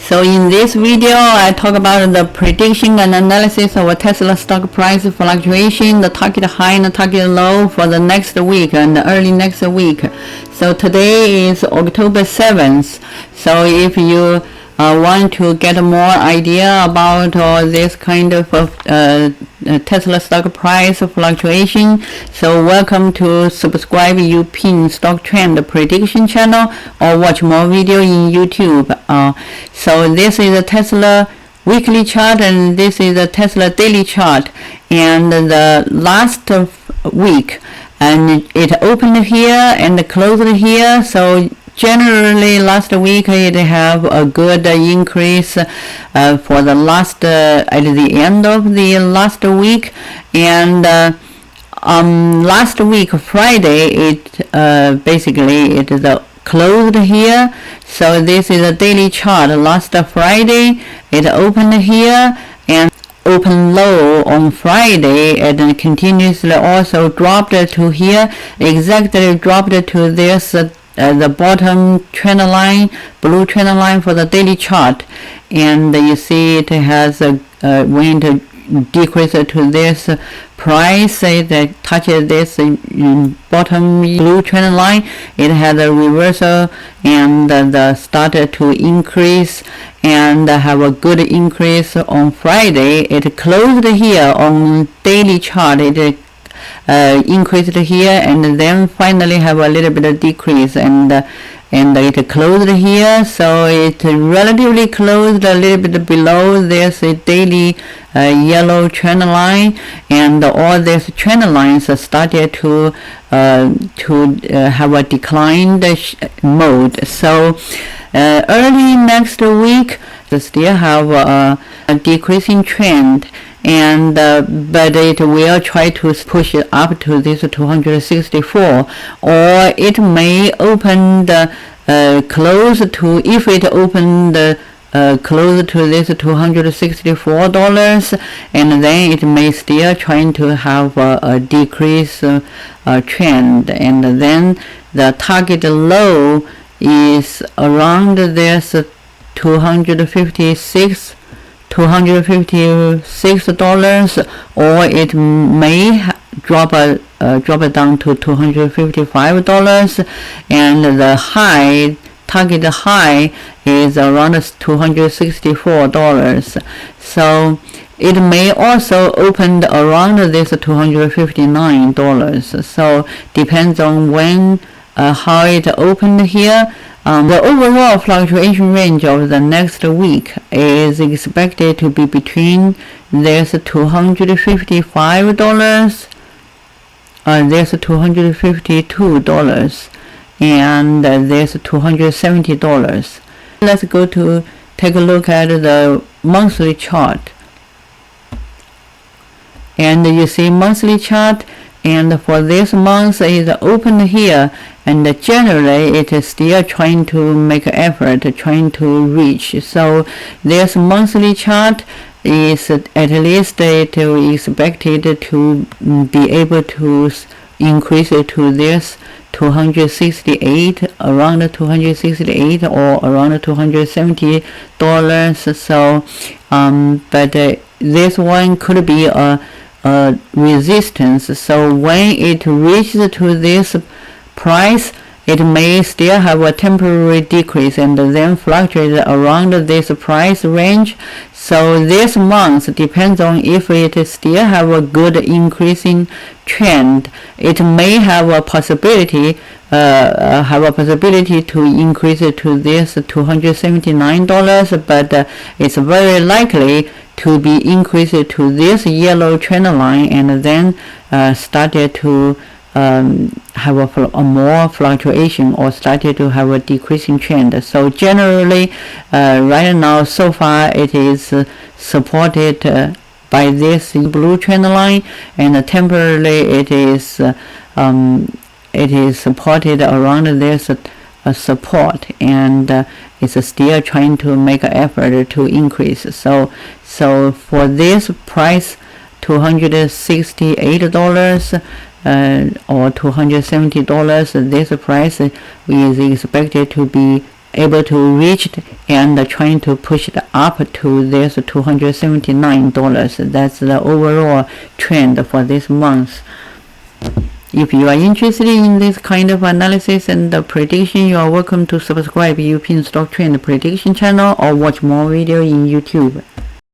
So in this video, I talk about the prediction and analysis of a Tesla stock price fluctuation, the target high and the target low for the next week and early next week. So today is October 7th. So if you want to get more idea about this kind of Tesla stock price fluctuation, so welcome to subscribe UPin stock trend prediction channel or watch more video in YouTube. So this is a Tesla weekly chart and this is a Tesla daily chart, and the last week and it opened here and closed here. So generally last week it have a good increase for the last at the end of the last week, and last week Friday it basically it is closed here. So this is a daily chart. Last Friday it opened here and open low on Friday, and continuously also dropped to here, exactly dropped to this the bottom trend line, blue trend line for the daily chart, and you see it has went decrease to this price. It touches this bottom blue trend line. It had a reversal and started to increase and have a good increase on Friday. It closed here on daily chart. It increased here and then finally have a little bit of decrease, and it closed here. So it relatively closed a little bit below this daily yellow trend line, and all these trend lines started to have a declined mode. So early next week we still have a decreasing trend, and but it will try to push it up to this 264, or it may open close to, if it opened close to this $264, and then it may still trying to have a decrease trend, and then the target low is around this $256, or it may drop it down to $255, and the high target high is around $264. So it may also open around this $259. So depends on when how it opened here. The overall fluctuation range of the next week is expected to be between this $255, there's $252, and there's $270. Let's go to take a look at the monthly chart, and you see monthly chart, and for this month is open here, and generally it is still trying to make an effort, trying to reach. So this monthly chart is at least it is expected to be able to increase it to this 268, around 268 or around $270. So but this one could be a resistance. So when it reaches to this price, it may still have a temporary decrease and then fluctuate around this price range. So this month depends on if it still have a good increasing trend. It may have a possibility to increase it to this $279, but it's very likely to be increased to this yellow trend line and then started to have a more fluctuation or started to have a decreasing trend. So generally right now so far it is supported by this blue trend line, and temporarily it is supported around this support, and it's still trying to make an effort to increase. So for this price $268 or $270, this price is expected to be able to reach and trying to push it up to this $279. That's the overall trend for this month. If you are interested in this kind of analysis and prediction, you are welcome to subscribe European Stock Trend Prediction channel or watch more video in YouTube.